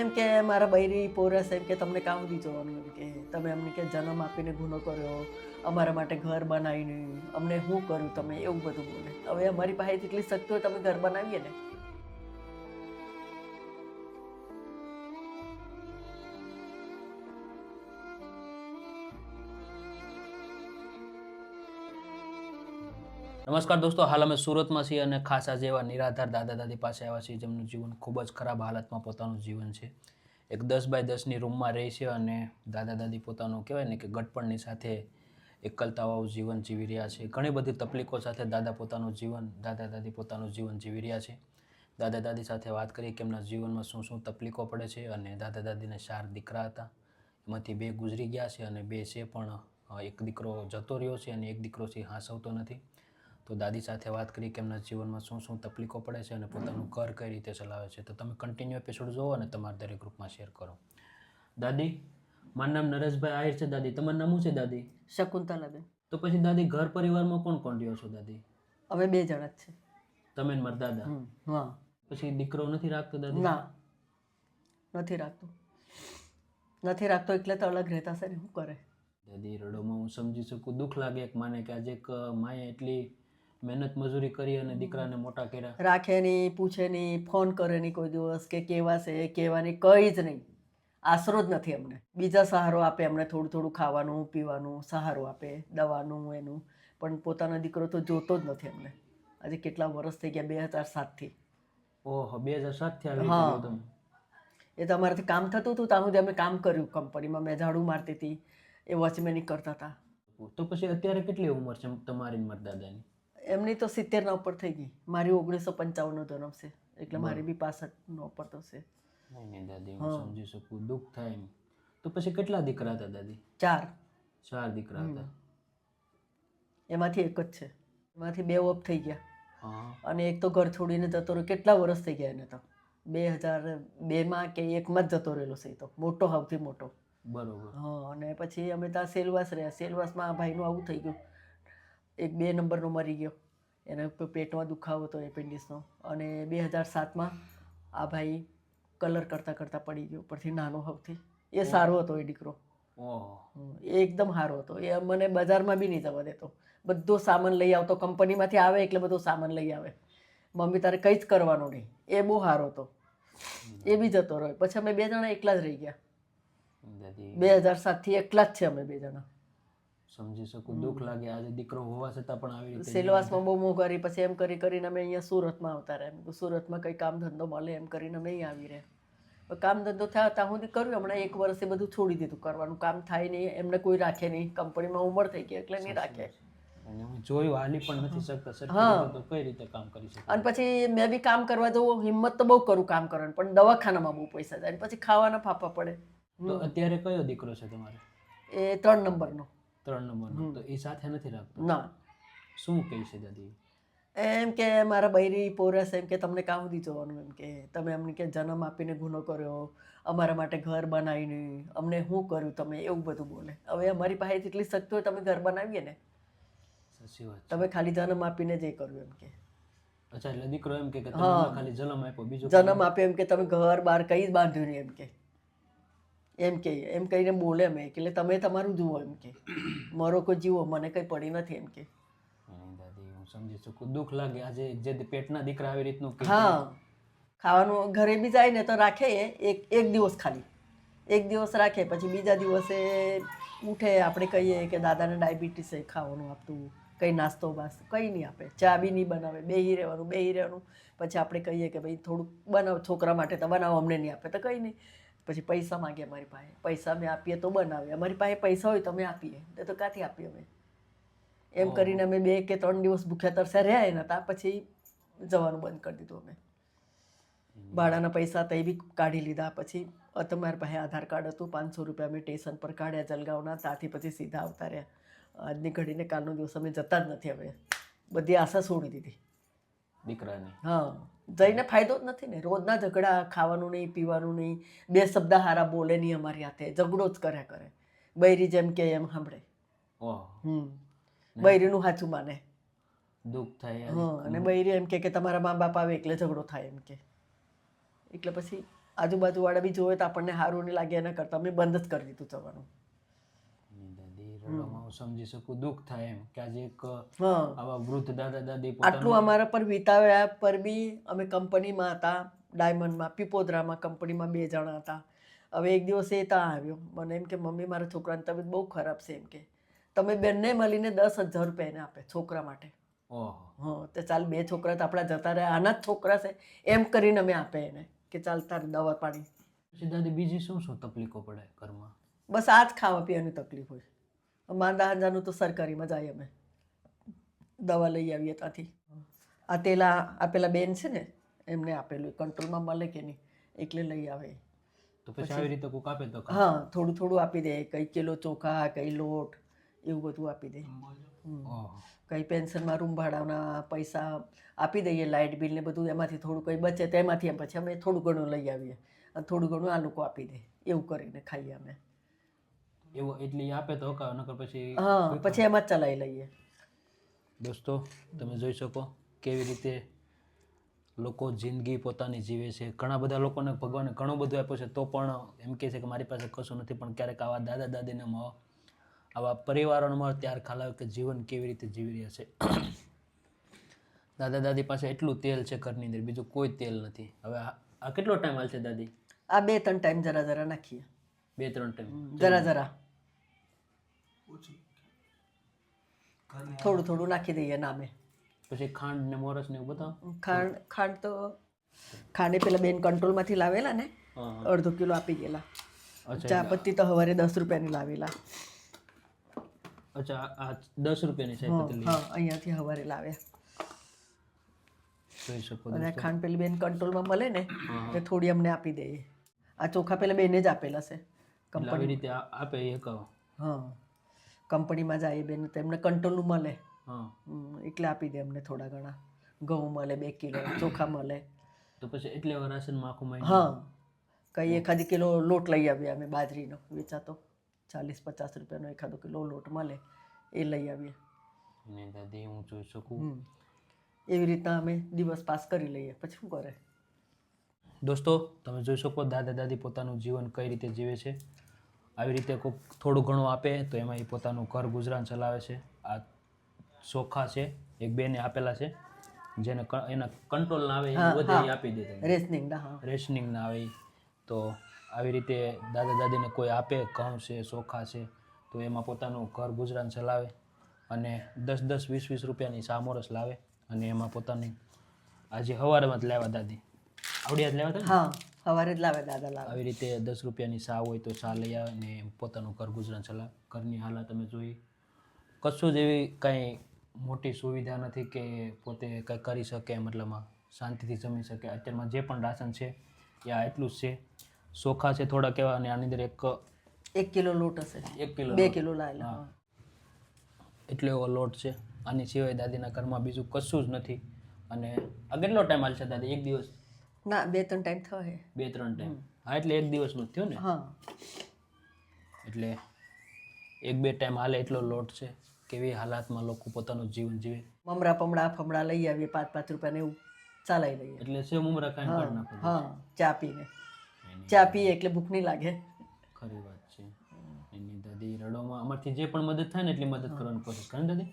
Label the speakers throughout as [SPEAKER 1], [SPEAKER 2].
[SPEAKER 1] એમ કે મારા બૈરી પોરસ એમ કે તમને કામ દી જોવાનું એમ કે તમે અમને કે જન્મ આપીને ગુનો કર્યો, અમારા માટે ઘર બનાવીને અમને શું કર્યું તમે, એવું બધું બોલે. હવે અમારી પાસે જેટલી શક્તિ હોય તમે ઘર બનાવીએ ને.
[SPEAKER 2] નમસ્કાર દોસ્તો, હાલ અમે સુરતમાં છીએ અને ખાસ આજે એવા નિરાધાર દાદા દાદી પાસે આવ્યા છીએ જેમનું જીવન ખૂબ જ ખરાબ હાલતમાં પોતાનું જીવન છે. એક 10 બાય 10ની રૂમમાં રહે છે અને દાદા દાદી પોતાનું કહેવાય ને કે ગટપણની સાથે એકલતાવાળું જીવન જીવી રહ્યા છે. ઘણી બધી તકલીફો સાથે દાદા દાદી પોતાનું જીવન જીવી રહ્યા છે. દાદા દાદી સાથે વાત કરીએ કે એમના જીવનમાં શું શું તકલીફો પડે છે. અને દાદા દાદીને 4 દીકરા હતા, એમાંથી 2 ગુજરી ગયા છે અને 2 છે પણ એક દીકરો જતો રહ્યો છે અને એક દીકરો છે હાંસવતો નથી. તો દાદી સાથે વાત કરી કે એમના જીવનમાં શું શું તકલીફો પડે છે અને પોતાનું ઘર કઈ રીતે ચલાવે છે. તો તમે કન્ટિન્યુ એપિસોડ જોવો અને તમારા દરેક ગ્રુપમાં શેર કરો. દાદી, મારું નામ નરેશભાઈ આહિર છે. દાદી, તમારું નામ શું છે દાદી?
[SPEAKER 1] શકુંતલાબેન.
[SPEAKER 2] તો પછી દાદી, ઘર પરિવારમાં કોણ કોણ રહ્યો છો દાદી?
[SPEAKER 1] અમે 2 જણા જ છે.
[SPEAKER 2] તમે ને મારા દાદા?
[SPEAKER 1] હા.
[SPEAKER 2] પછી દીકરો નથી રાખતો દાદી?
[SPEAKER 1] ના, નથી રાખતો એટલે તો અલગ રહેતા છે ને, શું કરે.
[SPEAKER 2] દાદી, રડોમાં હું સમજી શકું, દુઃખ લાગે એક માને કે આજે એક માએ એટલી મહેનત મજૂરી કરી અને દીકરાને મોટા કર્યા.
[SPEAKER 1] રાખે નહીં, પૂછે નહીં, ફોન કરે નહીં કોઈ દિવસ કે કેવા છે કહેવાની કંઈ જ નહીં. આશરો જ નથી અમને. બીજા સહારો આપે અમને, થોડું થોડું ખાવાનું પીવાનું સહારો આપે, દવાનું એનું, પણ પોતાનો દીકરો તો જોતો જ નથી અમને. આજે કેટલા વર્ષ થઈ ગયા, 2007થી.
[SPEAKER 2] ઓહો, 2007થી આવી
[SPEAKER 1] હા.
[SPEAKER 2] ગયો તમે?
[SPEAKER 1] એ તો અમારાથી કામ થતું હતું ત્યાં સુધી અમે કામ કર્યું કંપનીમાં. મેં ઝાડુ મારતી હતી, એ વોચમેનિંગ કરતા હતા.
[SPEAKER 2] તો પછી અત્યારે કેટલી ઉંમર છે તમારી ને મારા દાદાની?
[SPEAKER 1] એમની તો 70ના ઉપર થઈ ગઈ. મારી 1955નો જન્મ છે એટલે મારી બી 65નો ઉપર તો છે.
[SPEAKER 2] નહીં દાદી, હું સમજી શકું, દુઃખ થાય એમ. તો પછી કેટલા દીકરા હતા દાદી?
[SPEAKER 1] 4.
[SPEAKER 2] 4 દીકરા હતા.
[SPEAKER 1] એમાંથી એક જ છે. એમાંથી 2 ઓફ થઈ ગયા
[SPEAKER 2] હા.
[SPEAKER 1] અને એક તો ઘર છોડીને જતો રહ્યો. કેટલા વર્ષ થઈ ગયા એને તો. 2002માં કે 1માં જ જતો રહેલો છે એ તો, મોટો, સૌથી મોટો.
[SPEAKER 2] બરોબર.
[SPEAKER 1] હા. અને પછી અમે ત્યાં સેલવાસ રહ્યા. સેલવાસમાં આ ભાઈનું આવું થઈ ગયું. એક 2 નંબરનો મરી ગયો, એને પેટમાં દુખાવો હતો એપેન્ડિક્સનો. અને 2007માં આ ભાઈ કલર કરતાં કરતાં પડી ગયો ઉપરથી, નાનો સૌથી. એ સારો હતો એ દીકરો.
[SPEAKER 2] ઓહો.
[SPEAKER 1] એ એકદમ સારો હતો. એ મને બજારમાં બી નહીં જવા દેતો. બધો સામાન લઈ આવતો, કંપનીમાંથી આવે એટલે બધો સામાન લઈ આવે. મમ્મી તારે કંઈ જ કરવાનું નહીં. એ બહુ સારો હતો. એ બી જતો રહ્યો. પછી અમે 2 જણા એકલા જ રહી ગયા.
[SPEAKER 2] દાદી,
[SPEAKER 1] 2007થી એકલા જ છે અમે 2 જણા.
[SPEAKER 2] સમજી શકું, દુઃખ લાગે. આજે દીકરો હોવા છતાં પણ આવી રીતે.
[SPEAKER 1] સેલવાસમાં બહુ મોંઘવારી. પછી એમ કરીને અમે અહીંયા સુરતમાં આવતા રહ્યા. સુરતમાં કંઈ કામ ધંધો મળે એમ કરીને અમે અહીં આવી રહ્યા. કામ ધંધો થયા ત્યાં સુધી કર્યું. હમણાં 1 વર્ષે બધું છોડી દીધું કરવાનું. કામ થાય નહીં, એમને કોઈ રાખે નહીં. કંપનીમાં ઉંમર થઈ ગઈ એટલે નહીં રાખે.
[SPEAKER 2] અને હું જોયું, હાલી પણ નથી શકતા સરખી
[SPEAKER 1] હા.
[SPEAKER 2] રીતે, તો કઈ રીતે કામ કરી શકે?
[SPEAKER 1] અને પછી મેં બી કામ કરવા જવું, હિંમત તો બહુ કરું કામ કરવાની, પણ દવાખાનામાં બહુ પૈસા જાય. પછી ખાવાના ફાફા પડે.
[SPEAKER 2] તો અત્યારે કયો દીકરો છે તમારે?
[SPEAKER 1] એ 3 નંબરનો.
[SPEAKER 2] 3 નંબરનો. તો એ સાથે નથી રાખતો?
[SPEAKER 1] ના.
[SPEAKER 2] શું કહે છે દાદી?
[SPEAKER 1] એમ કે મારા બૈરી પોરસ એમ કે તમને કામ દી જોવાનું એમ કે તમે અમને કે જન્મ આપીને ગુનો કર્યો, અમારા માટે ઘર બનાવીને અમને શું કર્યું તમે, એવું બધું બોલે. હવે અમારી પાસે જેટલી શક્તિ હોય તમે ઘર બનાવીએ ને.
[SPEAKER 2] સાચી વાત.
[SPEAKER 1] તમે ખાલી જન્મ આપીને જ એ કર્યું એમ કે.
[SPEAKER 2] અચ્છા, એટલે દીકરો એમ કે તમે
[SPEAKER 1] હા.
[SPEAKER 2] ખાલી જન્મ આપ્યો, બીજું
[SPEAKER 1] જન્મ આપ્યો એમ કે તમે ઘર બાર કંઈ જ બાંધ્યું નહીં એમ કે. એમ કહીને બોલે મેં એટલે તમે તમારું જુઓ એમ કે. મારો કોઈ જીવો, મને કંઈ પડી નથી એમ કે.
[SPEAKER 2] નહીં દાદી, હું સમજી શકું, દુઃખ લાગે. આજે જે પેટના દીકરા આવી રીતનું કે
[SPEAKER 1] હા. ખાવાનું ઘરે બી જાય ને તો રાખે એક દિવસ ખાલી. 1 દિવસ રાખે, પછી બીજા દિવસે ઉઠે આપણે કહીએ કે દાદાને ડાયાબિટીસ છે, ખાવાનું આપતું, કંઈ નાસ્તો બાસ્તો કંઈ નહીં આપે, ચા બી નહીં બનાવે, બેહી રહેવાનું. પછી આપણે કહીએ કે ભાઈ થોડુંક બનાવો છોકરા માટે, તો બનાવો, અમને નહીં આપે તો કંઈ નહીં. પછી પૈસા માગે અમારી પાસે. પૈસા અમે આપીએ તો બનાવે. અમારી પાસે પૈસા હોય તો અમે આપીએ, તો ક્યાંથી આપીએ અમે. એમ કરીને અમે 2 કે 3 દિવસ ભૂખ્યા તરસ્યા રહ્યા એના. ત્યાં પછી જવાનું બંધ કરી દીધું અમે. ભાડાના પૈસા તો એ બી કાઢી લીધા. પછી તમારી પાસે આધાર કાર્ડ હતું, 500 રૂપિયા અમે સ્ટેશન પર કાઢ્યા જલગાંવના. ત્યાંથી પછી સીધા આવતા રહ્યા. આજની ઘડીને કાલનો દિવસ અમે જતા જ નથી. હવે બધી આશા છોડી દીધી
[SPEAKER 2] દીકરાની.
[SPEAKER 1] હા. જઈને ફાયદો જ નથી ને. રોજના ઝઘડા, ખાવાનું નહીં, પીવાનું નહીં, 2 શબ્દ હારા બોલે નહીં અમારી હાથે, ઝઘડો જ કર્યા કરે. બૈરી જેમ કે એમ સાંભળે.
[SPEAKER 2] ઓહ.
[SPEAKER 1] બૈરીનું સાચું માને.
[SPEAKER 2] દુઃખ થાય.
[SPEAKER 1] હા. અને બૈરી એમ કે તમારા મા બાપ આવે એટલે ઝઘડો થાય એમ કે. એટલે પછી આજુબાજુવાળા બી જોવે તો આપણને સારું નહીં લાગે, એના કરતાં અમે બંધ જ કરી દીધું જવાનું.
[SPEAKER 2] દાદી રડવામાં હું સમજી શકું, દુઃખ થાય એમ કે આજે એક
[SPEAKER 1] હા,
[SPEAKER 2] આવા વૃદ્ધ દાદા દાદી
[SPEAKER 1] આટલું અમારા પર વિતાવ્યા પર બી અમે કંપનીમાં હતા, ડાયમંડમાં, પીપોદરામાં કંપનીમાં 2 જણા હતા. હવે એક દિવસ એ ત્યાં આવ્યો, મને એમ કે મમ્મી મારા છોકરાની તબિયત બહુ ખરાબ છે, એમ કે તમે બંને મળીને 10,000 રૂપિયા એને આપે છોકરા માટે.
[SPEAKER 2] ઓહો,
[SPEAKER 1] હા, તો ચાલ 2 છોકરા તો આપણા જતા રહ્યા, આના જ છોકરા છે એમ કરીને અમે આપે એને કે ચાલ તાર દવા પાણી.
[SPEAKER 2] પછી દાદી બીજી શું શું તકલીફો પડે ઘરમાં?
[SPEAKER 1] બસ આ જ ખાવા પીવાની તકલીફ હોય. માંદા હાંજાનું તો સરકારીમાં જાય અમે, દવા લઈ આવીએ ત્યાંથી. આ પેલા બેન છે ને એમને આપેલું, કંટ્રોલમાં મળે કે નહીં એટલે લઈ આવે.
[SPEAKER 2] તો પછી આવી રીતે કોક આપે તો
[SPEAKER 1] હા, થોડું થોડું આપી દે, કઈ કિલો ચોખા, કઈ લોટ, એવું બધું આપી દે.
[SPEAKER 2] ઓહો,
[SPEAKER 1] કઈ પેન્શનમાં રૂમ ભાડાના પૈસા આપી દઈએ, લાઇટ બિલ ને બધું, એમાંથી થોડું કંઈ બચે તેમાંથી એમ પછી અમે થોડું ઘણું લઈ આવીએ અને થોડું ઘણું આ લોકો આપી દે, એવું કરીને ખાઈએ અમે.
[SPEAKER 2] એવો એટલે ઈ આપે તો હકા, નકર પછી
[SPEAKER 1] હા, પછી એમાં જ ચલાવી લઈએ.
[SPEAKER 2] દોસ્તો તમે જોઈ શકો કેવી રીતે લોકો જિંદગી પોતાની જીવે છે. ઘણા બધા લોકોને ભગવાને ઘણું બધું આપ્યું છે તો પણ એમ કહે છે કે મારી પાસે કશું નથી, પણ ક્યારેક આવા દાદા દાદીને મળો, આવા પરિવારોને મળો ત્યારે ખ્યાલ આવે કે જીવન કેવી રીતે જીવી રહ્યા છે. દાદા દાદી પાસે એટલું તેલ છે ઘરની અંદર, બીજું કોઈ તેલ નથી. હવે આ કેટલો ટાઈમ હાલશે દાદી?
[SPEAKER 1] આ 2-3 ટાઈમ જરા જરા નાખીએ,
[SPEAKER 2] 2-3 ટાઈમ
[SPEAKER 1] જરા જરા થોડું થોડું નાખી દઈએ નામે.
[SPEAKER 2] પછી ખાંડ ને મોરસ ને એવું બતાવો.
[SPEAKER 1] ખાંડ તો ખાંડે પેલા બેન કંટ્રોલમાંથી લાવેલા ને,
[SPEAKER 2] હા,
[SPEAKER 1] 1/2 કિલો આપી ગયેલા. ચા પત્તી તો સવારે 10 રૂપિયાની લાવેલા.
[SPEAKER 2] અચ્છા, આ 10 રૂપિયાની ચાયપત્તી
[SPEAKER 1] હા, અહીંયાથી સવારે લાવ્યા.
[SPEAKER 2] જોઈ શકો
[SPEAKER 1] અને આ ખાંડ પેલી બેન કંટ્રોલમાં મળે ને તે થોડી અમને આપી દઈએ. આ ચોખા પેલા બેને જ આપેલા છે
[SPEAKER 2] એટલે આવી રીતે આપે એ કહો.
[SPEAKER 1] હા, કંપનીમાં જાય બેન તો એમને કંટ્રોલનું મળે,
[SPEAKER 2] હા,
[SPEAKER 1] એટલે આપી દે અમને થોડા ઘણા. ઘઉં મળે 2 કિલો, ચોખા મળે.
[SPEAKER 2] તો પછી એટલે રાશનમાં આખું મહિને.
[SPEAKER 1] હા, કઈ 1 કિલો લોટ લઈ આવીએ અમે, બાજરીનો વેચાતો 40-50 રૂપિયાનો 1 કિલો લોટ મળે, એ લઈ આવીએ.
[SPEAKER 2] ને દાદી હું જોઈ શકું.
[SPEAKER 1] એવી રીતના અમે દિવસ પાસ કરી લઈએ. પછી શું કરે?
[SPEAKER 2] દોસ્તો તમે જોઈ શકો દાદા દાદી પોતાનું જીવન કઈ રીતે જીવે છે. આવી રીતે કોઈક થોડું ઘણું આપે તો એમાં એ પોતાનું ઘર ગુજરાન ચલાવે છે. આ ચોખા છે એક બેને આપેલા છે, જેને એના કંટ્રોલ ના આવે એ બધે આપી દે. રેશનિંગ ના આવે તો આવી રીતે દાદા દાદીને કોઈ આપે, ઘઉં છે, ચોખા છે, તો એમાં પોતાનું ઘર ગુજરાન ચલાવે અને 10-10, 20-20 રૂપિયાની સામોરસ લાવે અને એમાં પોતાની આજે સવારમાં જ લાવ્યા દાદી, આવડિયા જ લાવ્યા હતા.
[SPEAKER 1] હા, સવારે જ લાવે દાદા લાવે.
[SPEAKER 2] આવી રીતે 10 રૂપિયાની ચા હોય તો ચા લઈ આવે ને પોતાનું ઘર ગુજરાન ચલાવે. ઘરની હાલત તમે જોઈ, કશું જ એવી કાંઈ મોટી સુવિધા નથી કે પોતે કંઈ કરી શકે, મતલબમાં શાંતિથી જમી શકે. અત્યારમાં જે પણ રાશન છે એ આ એટલું જ છે. ચોખા છે થોડા કહેવા, અને આની અંદર
[SPEAKER 1] 1 કિલો લોટ હશે,
[SPEAKER 2] 1 કિલો
[SPEAKER 1] 2 કિલો લાવેલા.
[SPEAKER 2] એટલો એવો લોટ છે. આની સિવાય દાદીના ઘરમાં બીજું કશું જ નથી. અને આ કેટલો ટાઈમ હાલશે દાદી? 1 દિવસ?
[SPEAKER 1] ના, 2-3 ટાઈમ થશે.
[SPEAKER 2] 2-3 ટાઈમ. હા, એટલે 1 દિવસનું જ થયું ને.
[SPEAKER 1] હા,
[SPEAKER 2] એટલે 1-2 ટાઈમ હાલે એટલો લોટ છે. કેવી હાલાતમાં લોકો પોતાનું જીવન જીવે.
[SPEAKER 1] મમરા પમડા ફમડા લઈ આવીએ 5-5 રૂપિયાને, એવું ચલાવી લઈએ.
[SPEAKER 2] એટલે સેવ મમરા ખાઈને કાઢ નાખો.
[SPEAKER 1] હા, ચા પીને. ચા પીએ એટલે ભૂખ નહીં લાગે.
[SPEAKER 2] ખરી વાત છે. એની દાદી રડોમાં અમારથી જે પણ મદદ થાય ને એટલી મદદ કરવાની કોશિશ કરે દાદી.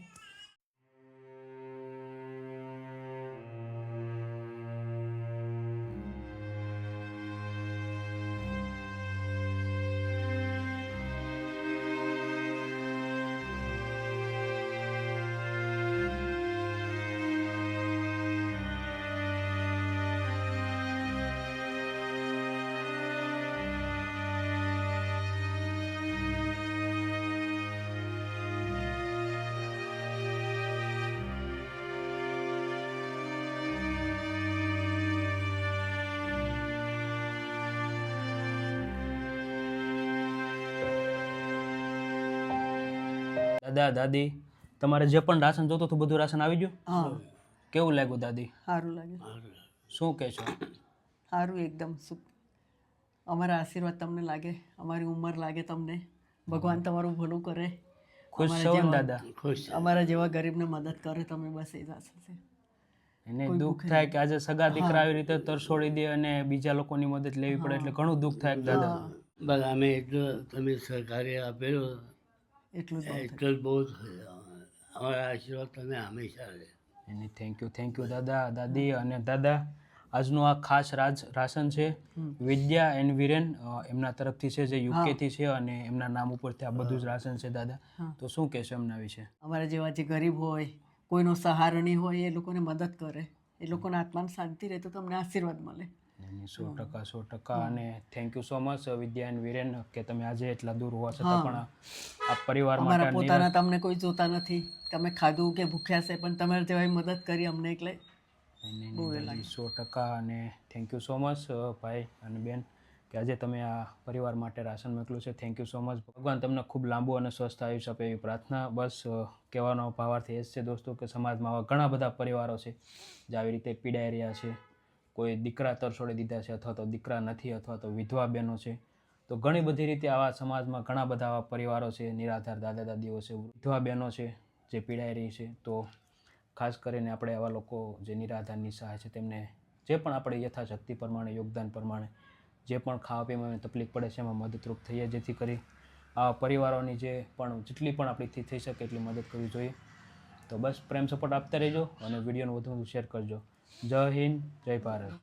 [SPEAKER 2] દાદા દાદી તમારે જે પણ રાશન જોતું હતું બધું રાશન આવી ગયું?
[SPEAKER 1] હા,
[SPEAKER 2] કેવું લાગ્યું દાદી?
[SPEAKER 1] સારું લાગે.
[SPEAKER 2] શું કહેશો?
[SPEAKER 1] સારું, એકદમ સુખ. અમારા આશીર્વાદ તમને લાગે, અમારી ઉંમર લાગે તમને. ભગવાન તમારું ભલું કરે.
[SPEAKER 2] ખુશ છો ને દાદા?
[SPEAKER 1] અમારા જેવા ગરીબને મદદ કરે તમે, બસ એ જ આશા છે.
[SPEAKER 2] એને દુઃખ થાય કે આજે સગા દીકરા આવી રીતે તરછોડી દે અને બીજા લોકોની મદદ લેવી પડે એટલે ઘણું દુઃખ થાય કે દાદા.
[SPEAKER 3] બસ અમે એટલો તમે સહકાર્ય આપેલો
[SPEAKER 1] એટલું જ બહુ
[SPEAKER 3] એટલો જ બહુ અમારા આશીર્વાદ તમે હંમેશા રહે.
[SPEAKER 2] એની થેન્ક યુ દાદા દાદી. અને દાદા આજનું આ ખાસ રાશન છે વિદ્યા એન્ડ વિરેન એમના તરફથી છે જે યુકેથી છે અને એમના નામ ઉપરથી આ બધું જ રાશન છે દાદા. તો શું કહેશો એમના વિશે?
[SPEAKER 1] અમારા જેવા જે ગરીબ હોય, કોઈનો સહારો નહીં હોય, એ લોકોને મદદ કરે, એ લોકોના આત્માને શાંતિ રહે તો તમને આશીર્વાદ મળે.
[SPEAKER 2] 100% અને thank you so much Vidya and Viren કે તમે આજે એટલા દૂર હોવા છતાં પણ આ પરિવાર માટે
[SPEAKER 1] અમારા પોતાના તમને કોઈ જોતા નથી, તમે ખાધું કે ભૂખ્યા છે પણ તમારે જેવાય મદદ કરી અમને, એટલે
[SPEAKER 2] 100% અને થેન્ક યુ સો મચ ભાઈ અને બેન કે આજે તમે આ પરિવાર માટે રાશન મોકલ્યું છે. Thank you so much. ભગવાન તમને ખૂબ લાંબુ અને સ્વસ્થ આયુષ્ય આપે એવી પ્રાર્થના. બસ કહેવાનો ભાવાર્થ એ જ છે દોસ્તો કે સમાજમાં આવા ઘણા બધા પરિવારો છે જે આવી રીતે પીડાઈ રહ્યા છે. કોઈ દીકરા તરછોડી દીધા છે અથવા તો દીકરા નથી અથવા તો વિધવા બહેનો છે. તો ઘણી બધી રીતે આવા સમાજમાં ઘણા બધા આવા પરિવારો છે, નિરાધાર દાદા દાદીઓ છે, વિધવા બહેનો છે જે પીડાઈ રહી છે. તો ખાસ કરીને આપણે આવા લોકો જે નિરાધાર નિસહાય છે તેમને જે પણ આપણે યથાશક્તિ પ્રમાણે યોગદાન પ્રમાણે જે પણ ખાવા પીવામાં તકલીફ પડે છે એમાં મદદરૂપ થઈએ, જેથી કરી આવા પરિવારોની જે પણ જેટલી પણ આપણીથી થઈ શકે એટલી મદદ કરવી જોઈએ. તો બસ પ્રેમ સપોર્ટ આપતા રહેજો અને વિડીયોને વધુ શેર કરજો. જય હિન્દ, જય ભારત.